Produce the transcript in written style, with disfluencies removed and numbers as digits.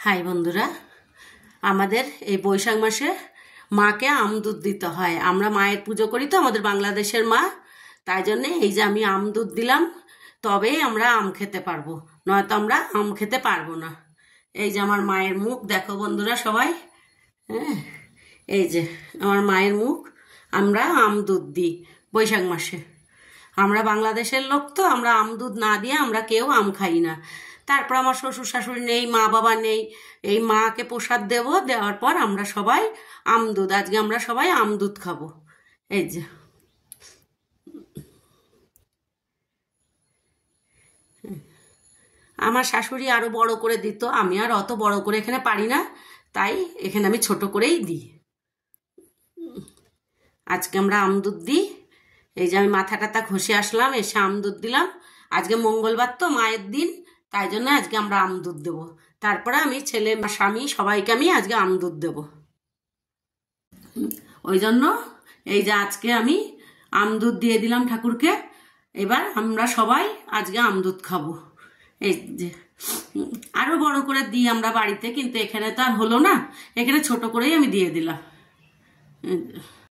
High বন্ধুরা, আমাদের এই বৈশাখ মাসে মাকে আম দুধ দিতে হয়। আমরা মায়ের পুজো করি তো, আমাদের বাংলাদেশের মা, তাই জন্যে এই যে আমি আম দুধ দিলাম, তবেই আমরা আম খেতে পারবো, নয়তো আমরা আম খেতে পারবো না। এই যে আমার মায়ের মুখ দেখো বন্ধুরা সবাই, হ্যাঁ, এই যে আমার মায়ের মুখ। আমরা আম দুধ দিই বৈশাখ মাসে। আমরা বাংলাদেশের লোক তো, আমরা আম দুধ না দিয়ে আমরা কেউ আম খাই না। তারপর আমার শ্বশুর শাশুড়ি নেই, মা বাবা নেই, এই মাকে প্রসাদ দেব, দেওয়ার পর আমরা সবাই আম দুধ, আজকে আমরা সবাই আম দুধ খাবো। এই যে আমার শাশুড়ি আরো বড় করে দিত, আমি আর অত বড় করে এখানে পারি না, তাই এখানে আমি ছোট করেই দিই। আজকে আমরা আম দুধ দিই। এই যে আমি মাথা টাথা ঘষে আসলাম, এসে আম দুধ দিলাম। আজকে মঙ্গলবার তো, মায়ের দিন, তাই জন্য আজকে আমরা আম দুধ দেবো। তারপরে আমি ছেলে স্বামী সবাইকে আমি আজকে আম দুধ দেবো। ওই জন্য এই যে আজকে আমি আম দুধ দিয়ে দিলাম ঠাকুরকে। এবার আমরা সবাই আজকে আম দুধ খাবো। এই যে আরো বড় করে দিই আমরা বাড়িতে, কিন্তু এখানে তো আর হলো না, এখানে ছোট করেই আমি দিয়ে দিলাম।